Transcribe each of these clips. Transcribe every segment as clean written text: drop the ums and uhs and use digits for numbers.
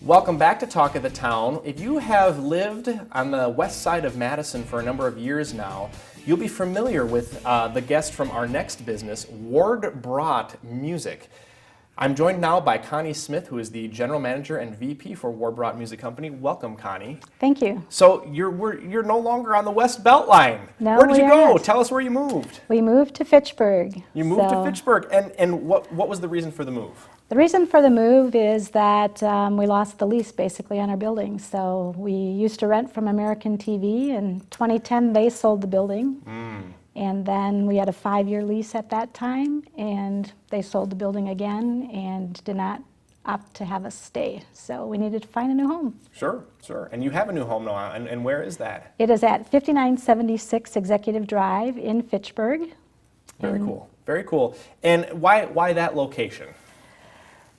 Welcome back to Talk of the Town. If you have lived on the west side of Madison for a number of years now, you'll be familiar with the guest from our next business, Ward-Brodt Music. I'm joined now by Connie Smith, who is the General Manager and VP for Ward-Brodt Music Company. Welcome, Connie. Thank you. So you're no longer on the West Beltline. No, where did you go? aren't. Tell us where you moved. We moved to Fitchburg. You moved to Fitchburg, and what was the reason for the move? The reason for the move is that we lost the lease basically on our building. So we used to rent from American TV. In 2010, they sold the building. And then we had a 5-year lease at that time, and they sold the building again and did not opt to have us stay. So we needed to find a new home. Sure. And you have a new home now, and where is that? It is at 5976 Executive Drive in Fitchburg. Very cool. And why that location?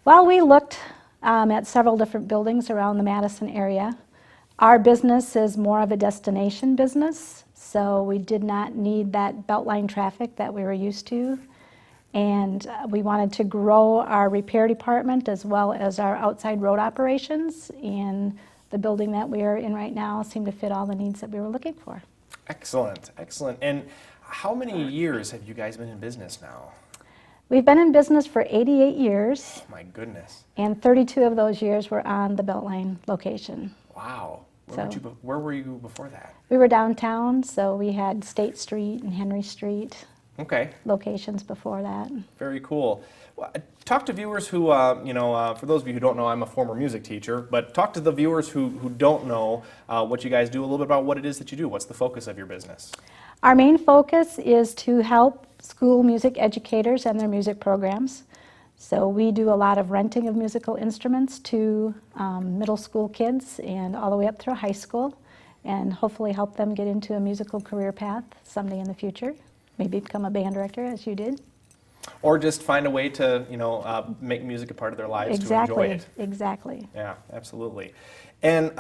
Well, we looked at several different buildings around the Madison area. Our business is more of a destination business, so we did not need that Beltline traffic that we were used to. And we wanted to grow our repair department as well as our outside road operations. And the building that we are in right now seemed to fit all the needs that we were looking for. Excellent. And how many years have you guys been in business now? We've been in business for 88 years. Oh, my goodness. And 32 of those years were on the Beltline location. Wow. Where were you before that? We were downtown, so we had State Street and Henry Street. Okay. Locations before that. Very cool. Well, talk to viewers who, for those of you who don't know, I'm a former music teacher, but talk to the viewers who don't know what you guys do, a little bit about what it is that you do. What's the focus of your business? Our main focus is to help school music educators and their music programs. So we do a lot of renting of musical instruments to middle school kids and all the way up through high school, and hopefully help them get into a musical career path someday in the future. Maybe become a band director, as you did. Or just find a way to, make music a part of their lives to enjoy it. Exactly. Yeah, absolutely. And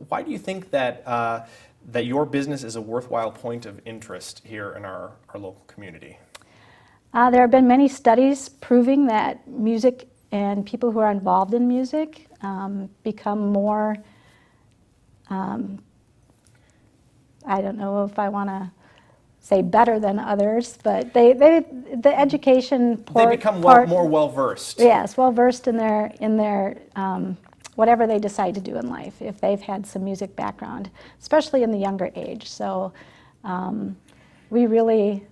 why do you think that that your business is a worthwhile point of interest here in our local community? There have been many studies proving that music and people who are involved in music become more, I don't know if I want to say better than others, but the education they become more well-versed. Yes, well-versed in their whatever they decide to do in life, if they've had some music background, especially in the younger age. So we really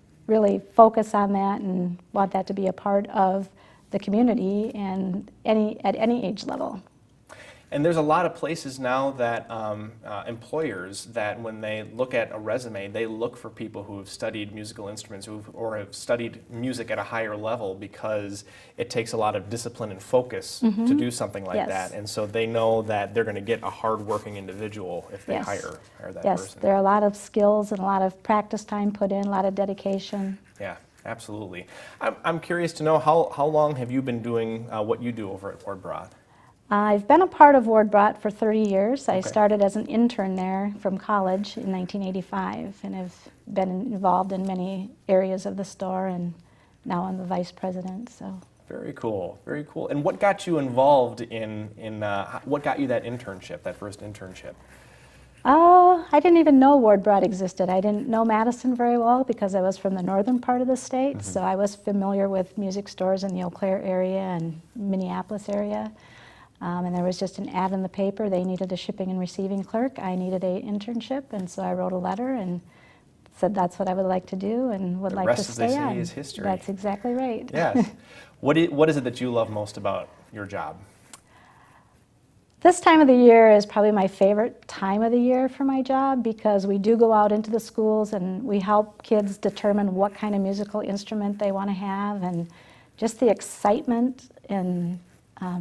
focus on that and want that to be a part of the community and at any age level. And there's a lot of places now that employers that when they look at a resume, they look for people who have studied musical instruments or have studied music at a higher level, because it takes a lot of discipline and focus to do something like that. And so they know that they're going to get a hard-working individual if they hire that person. Yes, there are a lot of skills and a lot of practice time put in, a lot of dedication. Yeah, absolutely. I'm curious to know, how long have you been doing what you do over at Ward-Brodt? I've been a part of Ward-Brodt for 30 years. I started as an intern there from college in 1985, and have been involved in many areas of the store, and now I'm the vice president. So very cool. And what got you involved in what got you that internship, that first internship? Oh, I didn't even know Ward-Brodt existed. I didn't know Madison very well because I was from the northern part of the state, so I was familiar with music stores in the Eau Claire area and Minneapolis area. And there was just an ad in the paper. They needed a shipping and receiving clerk. I needed an internship, and so I wrote a letter and said that's what I would like to do and would like to stay on. The rest, as they say, is history. That's exactly right. Yes. What is it that you love most about your job? This time of the year is probably my favorite time of the year for my job, because we do go out into the schools and we help kids determine what kind of musical instrument they want to have, and just the excitement and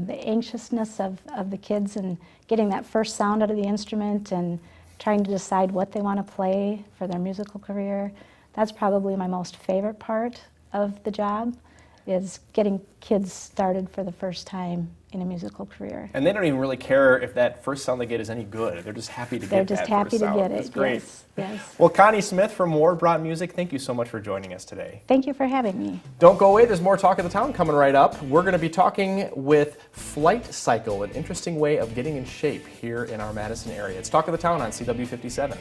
the anxiousness of the kids and getting that first sound out of the instrument and trying to decide what they want to play for their musical career. That's probably my most favorite part of the job. is getting kids started for the first time in a musical career. And they don't even really care if that first sound they get is any good. They're just happy to They're get just that happy first to sound. get it. That's great. Yes, yes. Well, Connie Smith from Ward-Brodt Music, thank you so much for joining us today. Thank you for having me. Don't go away, there's more Talk of the Town coming right up. We're going to be talking with Flight Cycle, an interesting way of getting in shape here in our Madison area. It's Talk of the Town on CW57.